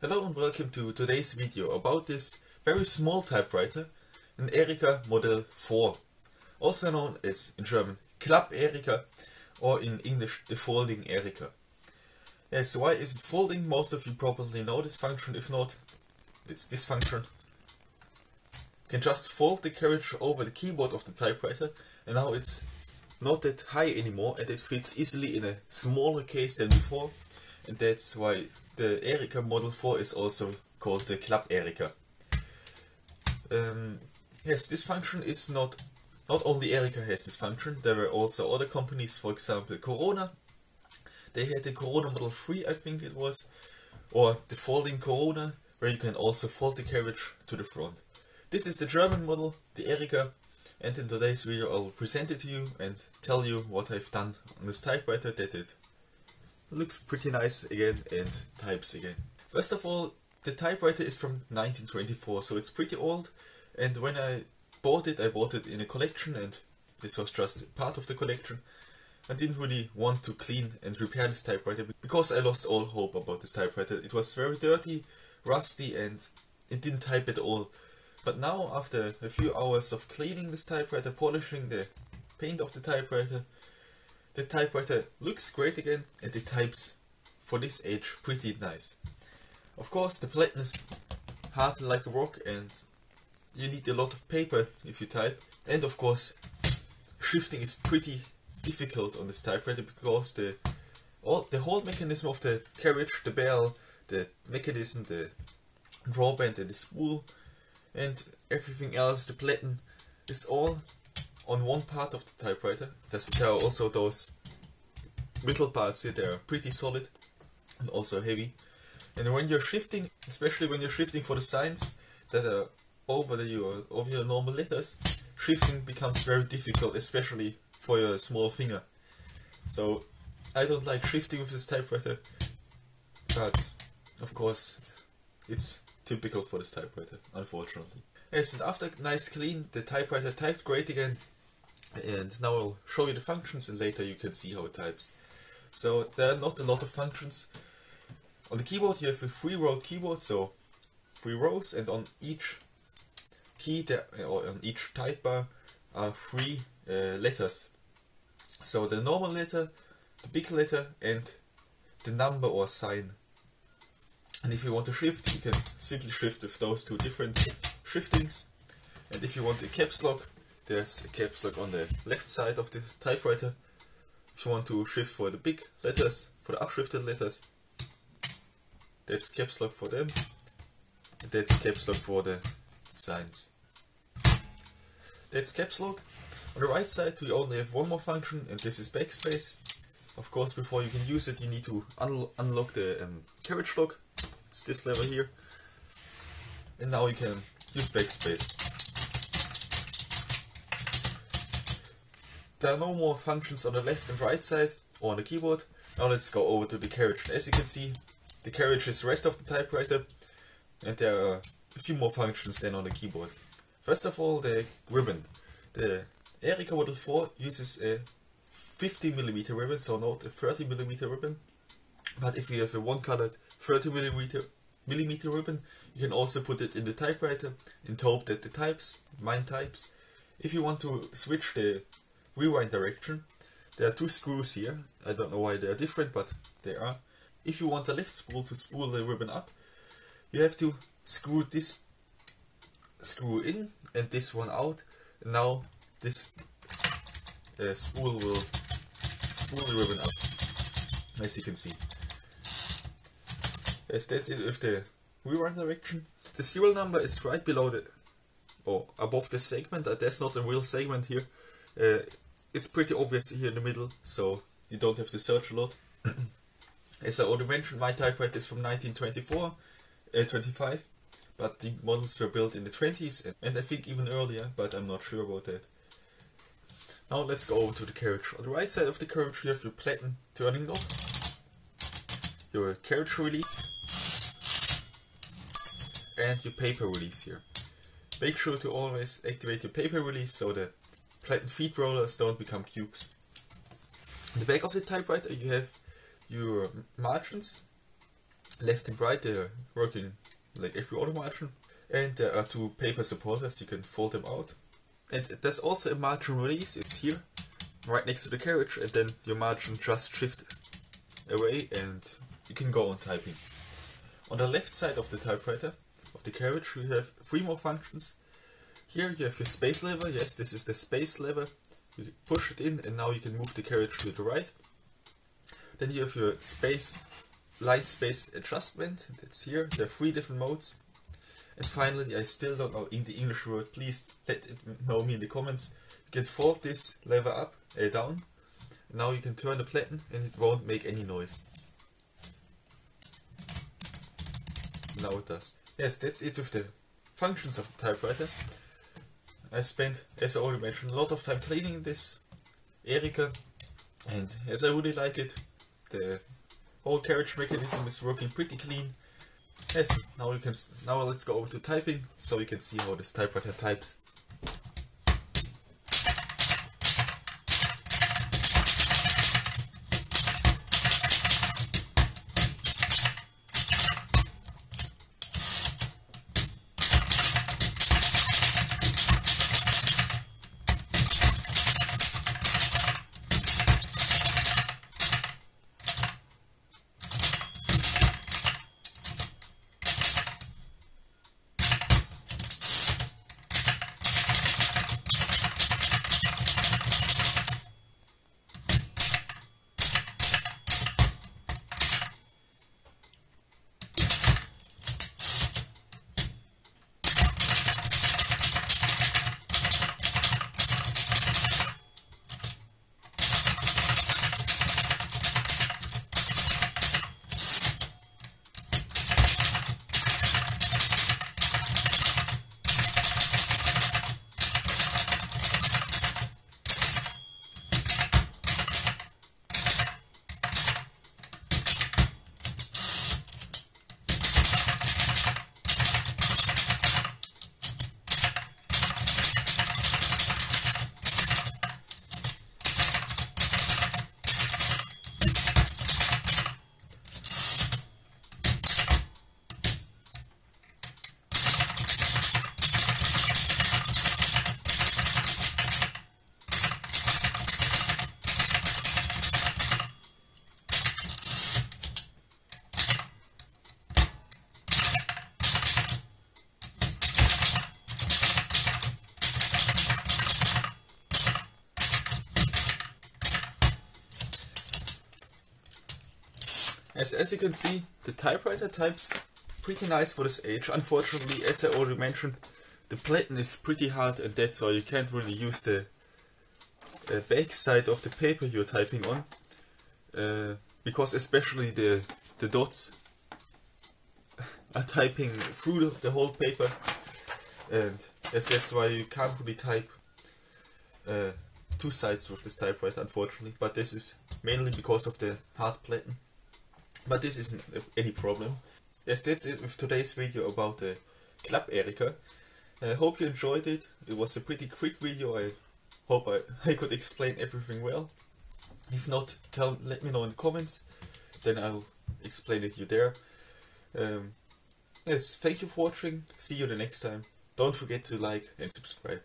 Hello and welcome to today's video about this very small typewriter, an Erika Modell 4, also known as in German Klapp Erika or in English the folding Erika. Yes, why is it folding? Most of you probably know this function. If not, it's this function. You can just fold the carriage over the keyboard of the typewriter, and now it's not that high anymore and it fits easily in a smaller case than before, and that's why the Erika Modell 4 is also called the Klapp Erika. Yes, this function is not only Erika has this function. There were also other companies, for example Corona. They had the Corona Model 3, I think it was, or the folding Corona, where you can also fold the carriage to the front. This is the German model, the Erika, and in today's video I'll present it to you and tell you what I've done on this typewriter, that it looks pretty nice again and types again. First of all, the typewriter is from 1924, so it's pretty old, and when I bought it in a collection, and this was just part of the collection. I didn't really want to clean and repair this typewriter because I lost all hope about this typewriter. It was very dirty, rusty, and it didn't type at all. But now, after a few hours of cleaning this typewriter, polishing the paint of the typewriter looks great again, and it types for this age pretty nice. Of course, the platen is hard like a rock and you need a lot of paper if you type. And of course, shifting is pretty difficult on this typewriter because the whole mechanism of the carriage, the bell, the mechanism, the drawband and the spool and everything else, the platen, is all on one part of the typewriter. There are also those middle parts here, they are pretty solid and also heavy. And when you're shifting, especially when you're shifting for the signs that are over your normal letters, shifting becomes very difficult, especially for your small finger. So I don't like shifting with this typewriter, but of course it's typical for this typewriter, unfortunately. Yes, and after a nice clean, the typewriter typed great again. And now I'll show you the functions and later you can see how it types. So there are not a lot of functions. On the keyboard you have a 3-row keyboard, so 3 rows, and on each key or on each type bar are 3 letters. So the normal letter, the big letter and the number or sign. And if you want to shift, you can simply shift with those 2 different shiftings. And if you want a caps lock, there's a caps lock on the left side of the typewriter. If you want to shift for the big letters, for the upshifted letters, that's caps lock for them. And that's caps lock for the signs. That's caps lock. On the right side we only have one more function, and this is backspace. Of course, before you can use it you need to unlock the carriage lock. It's this lever here. And now you can use backspace. There are no more functions on the left and right side or on the keyboard. Now let's go over to the carriage. As you can see, the carriage is the rest of the typewriter, and there are a few more functions than on the keyboard. First of all, the ribbon. The Erika Modell 4 uses a 50mm ribbon, so not a 30mm ribbon. But if you have a one-colored 30mm ribbon, you can also put it in the typewriter and hope that it types. Mine types. If you want to switch the rewind direction, there are 2 screws here. I don't know why they are different, but they are. If you want the left spool to spool the ribbon up, you have to screw this screw in and this one out. And now this spool will spool the ribbon up, as you can see. Yes, that's it with the rewind direction. The serial number is right below above the segment. There's not a real segment here. It's pretty obvious here in the middle, so you don't have to search a lot. As I already mentioned, my typewriter is from 1925, but the models were built in the 20s and I think even earlier, but I'm not sure about that. Now let's go over to the carriage. On the right side of the carriage you have your platen turning knob, your carriage release and your paper release here. Make sure to always activate your paper release so the platen feed rollers don't become cubes. In the back of the typewriter you have your margins left and right, they're working like every other margin. And there are two paper supporters, you can fold them out. And there's also a margin release, it's here, right next to the carriage, and then your margin just shift away and you can go on typing. On the left side of the typewriter, of the carriage, you have three more functions. Here you have your space lever, yes, this is the space lever. You push it in and now you can move the carriage to the right. Then you have your line space adjustment, that's here, there are three different modes. And finally, I still don't know in the English word, please let it know me in the comments. You can fold this lever up, down. Now you can turn the platen and it won't make any noise. Now it does. Yes, that's it with the functions of the typewriter. I spent, as I already mentioned, a lot of time cleaning this Erika, and as I really like it, the whole carriage mechanism is working pretty clean. Yes, now let's go over to typing, so you can see how this typewriter types. As you can see, the typewriter types pretty nice for this age. Unfortunately, as I already mentioned, the platen is pretty hard and that's why you can't really use the back side of the paper you're typing on. Because especially the dots are typing through the whole paper, and that's why you can't really type two sides with this typewriter, unfortunately. But this is mainly because of the hard platen. But this isn't any problem. Yes, that's it with today's video about the Club Erika. I hope you enjoyed it. It was a pretty quick video. I hope I could explain everything well. If not, let me know in the comments. Then I'll explain it to you there. Yes, thank you for watching. See you the next time. Don't forget to like and subscribe.